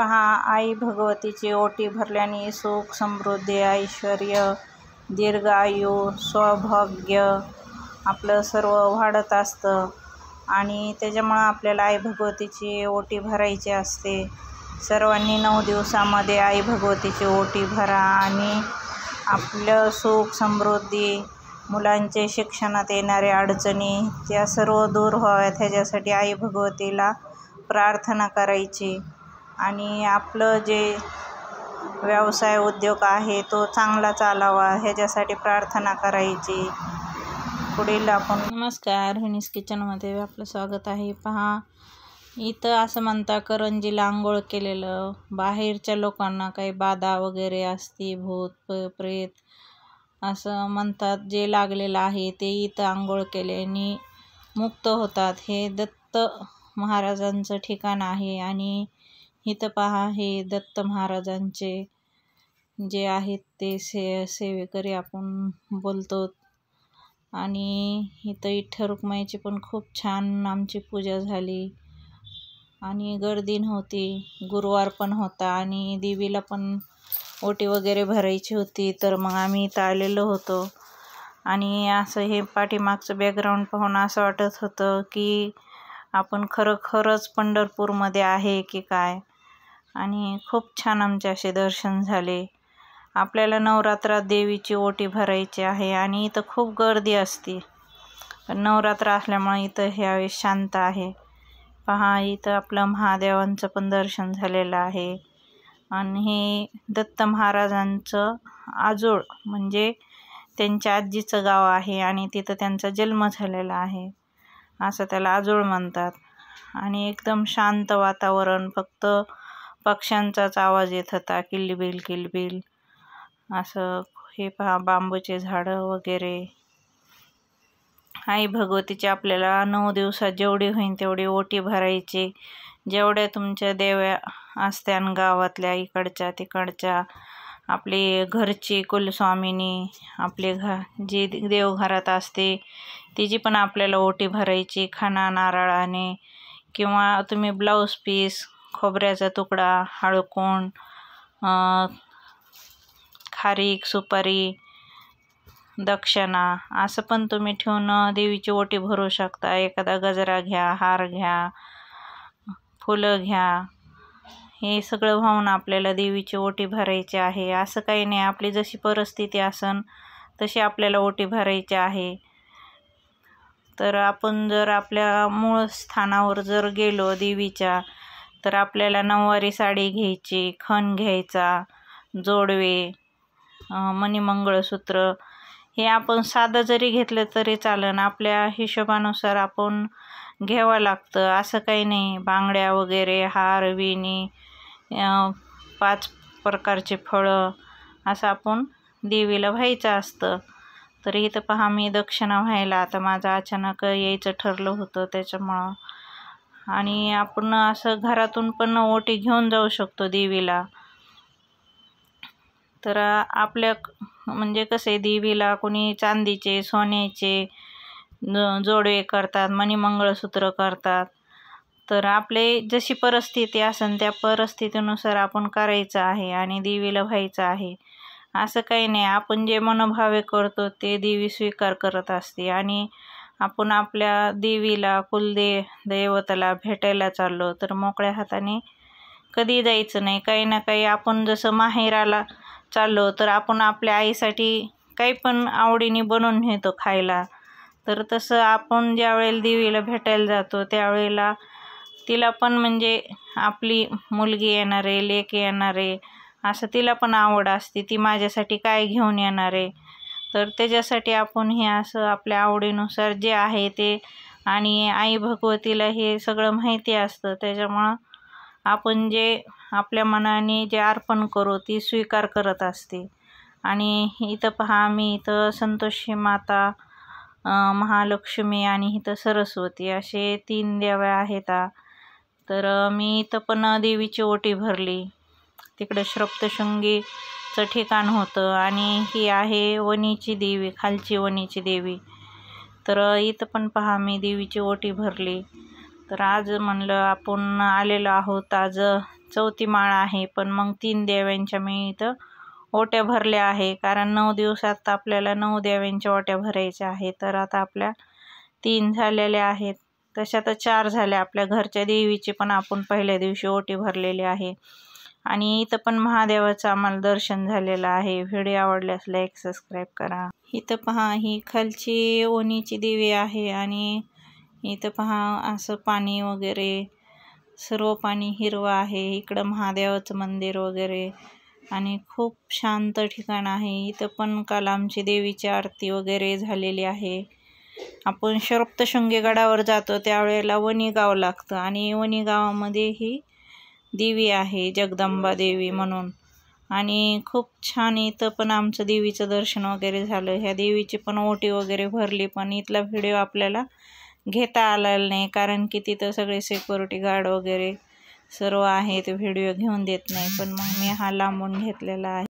पहा, आई भगवतीची ओटी भरल्याने सुख, समृद्धी, ऐश्वर, दीर्घायू, सौभाग्य आपलं सर्व वाढत असतं. आणि त्याच्यामुळं आपल्याला आई भगवतीची ओटी भरायची असते. सर्वांनी 9 दिवसामध्ये आई भगवतीची ओटी भरा आणि आपलं सुख, समृद्धी, मुलांचे शिक्षणात येणाऱ्या अडचणी त्या सर्व दूर व्हाव्यात ह्याच्यासाठी आई भगवतीला प्रार्थना करायची. आणि आपलं जे व्यवसाय उद्योग आहे तो चांगला चालावा ह्याच्यासाठी प्रार्थना करायची. पुढील आपण नमस्कार, व्हिनीस किचनमध्ये आपलं स्वागत आहे. पहा, इथं असं म्हणता करंजीला आंघोळ केलेलं बाहेरच्या लोकांना काही बाधा वगैरे असते, भूत प्रेत असं म्हणतात, जे लागलेलं आहे ते इथं आंघोळ केल्याने मुक्त होतात. हे दत्त महाराजांचं ठिकाण आहे. आणि इथं पहा, हे दत्त महाराजांचे जे आहेत ते सेवेकरी आपण बोलतो. आणि इथं विठ्ठल रुक्माईची पण खूप छान आमची पूजा झाली आणि गर्दी नव्हती. गुरुवार पण होता आणि देवीला पण ओटी वगैरे भरायची होती, तर मग आम्ही इथं आलेलो होतो. आणि असं हे पाठीमागचं बॅकग्राऊंड पाहून असं वाटत होतं की आपण खरंच पंढरपूरमध्ये आहे की काय. आणि खूप छान आमचे असे दर्शन झाले. आपल्याला नवरात्रात देवीची ओटी भरायची आहे आणि इथं खूप गर्दी असते, पण नवरात्र असल्यामुळे इथं ह्यावेळेस शांत आहे. पहा, इथं आपलं महादेवांचं पण दर्शन झालेलं आहे. आणि हे दत्त महाराजांचं आजोळ म्हणजे त्यांच्या आजीचं गाव आहे आणि तिथं त्यांचा जन्म झालेला आहे, असं त्याला आजोळ म्हणतात. आणि एकदम शांत वातावरण, फक्त पक्ष्यांचाच आवाज येत होता, किलबिल किलबिल असं. हे पहा, बांबूचे झाडं वगैरे. आई भगवतीची आपल्याला 9 दिवसात जेवढी होईल तेवढी ओटी भरायची. जेवढ्या तुमच्या देव्या असत्यान गावातल्या, इकडच्या तिकडच्या, आपली घरची कुलस्वामिनी, आपले जी देवघरात असते तिची पण आपल्याला ओटी भरायची खाना नारळाने. किंवा तुम्ही ब्लाऊज पीस, खोबऱ्याचा तुकडा, हळकुंड, खारीक, सुपारी, दक्षिणा असं पण तुम्ही ठेवून देवीची ओटी भरू शकता. एखादा गजरा घ्या, हार घ्या, फुलं घ्या, हे सगळं वाहून आपल्याला देवीची ओटी भरायची आहे. असं काही नाही, आपली जशी परिस्थिती असन तशी आपल्याला ओटी भरायची आहे. तर आपण जर आपल्या मूळ स्थानावर जर गेलो देवीच्या, तर आपल्याला नऊवारी साडी घ्यायची, खण घ्यायचा, जोडवे, मणिमंगळसूत्र हे आपण साधं जरी घेतलं तरी चालेल. आपल्या हिशोबानुसार आपण घ्यावं लागतं, असं काही नाही. बांगड्या वगैरे, हार, वेणी, 5 प्रकारचे फळं असं आपण देवीला व्हायचं असतं. तर इथं पहा, मी दक्षिणा व्हायला आता माझं अचानक यायचं ठरलं होतं त्याच्यामुळं. आणि आपण असं घरातून पण ओटी घेऊन जाऊ शकतो देवीला. तर आपल्या म्हणजे कसे देवीला कोणी चांदीचे, सोन्याचे जोडवे करतात, मणिमंगळसूत्र करतात. तर आपले जशी परिस्थिती असेल त्या परिस्थितीनुसार आपण करायचं आहे आणि देवीला व्हायचं आहे. असं काही नाही, आपण जे मनोभावे करतो ते देवी स्वीकार करत असते. आणि आपण आपल्या देवीला, दैवताला भेटायला चाललो तर मोकळ्या हाताने कधी जायचं नाही. काही ना काही आपण जसं माहेराला चाललो तर आपण आपल्या आईसाठी काही पण आवडीने बनवून नेतो खायला. तर तसं आपण ज्या वेळेला देवीला भेटायला जातो त्यावेळेला तिला पण म्हणजे आपली मुलगी येणार आहे, लेक येणार आहे, असं तिला पण आवड असते, ती माझ्यासाठी काय घेऊन येणार आहे. तर त्याच्यासाठी आपण हे असं आपल्या आवडीनुसार जे आहे ते, आणि आई भगवतीला हे सगळं माहिती असतं, त्याच्यामुळं आपण जे आपल्या मनाने जे अर्पण करू ती स्वीकार करत असते. आणि इथं पहा, मी इथं संतोषी माता, महालक्ष्मी आणि इथं सरस्वती असे 3 देव्या आहेत. तर मी इथं पण देवीची ओटी भरली. तिकडे सप्तशृंगीचं ठिकाण होतं आणि ही आहे वणीची देवी, खालची वणीची देवी. तर इथं पण पहा, मी देवीची ओटी भरली. तर आज म्हणलं आपण आलेलो आहोत आज 4थी माळ आहे, पण मग 3 देव्यांच्या मी इथं ओट्या भरल्या आहे, कारण 9 दिवसात आपल्याला 9 देव्यांच्या ओट्या भरायच्या आहेत. तर आता आपल्या 3 झालेल्या आहेत, तशा तर 4 झाल्या. आपल्या घरच्या देवीची पण आपण पहिल्या दिवशी ओटी भरलेली आहे. आणि इथं पण महादेवाचं आम्हाला दर्शन झालेलं आहे. व्हिडिओ आवडल्यास लाईक सबस्क्राईब करा. इथं पहा, ही खालची ओणीची देवी आहे आणि इथं पहा असं पाणी वगैरे सर्व पाणी हिरवं आहे. इकडं महादेवाचं मंदिर वगैरे आणि खूप शांत ठिकाण आहे. इथं पण काल आमची देवीची आरती वगैरे झालेली आहे. आपण सप्तशृंगी गडावर जातो त्यावेळेला वणी गाव लागतं आणि वणी गावामध्ये ही देवी आहे, जगदंबा देवी म्हणून. आणि खूप छान इथं पण आमचं देवीचं दर्शन वगैरे झालं. ह्या देवीची पण ओटी वगैरे भरली, पण इथला व्हिडिओ आपल्याला घेता आलेला नाही, कारण की तिथं सगळे सिक्युरिटी गार्ड वगैरे सर्व आहेत, व्हिडिओ घेऊन देत नाही. पण मग मी हा लांबून घेतलेला आहे.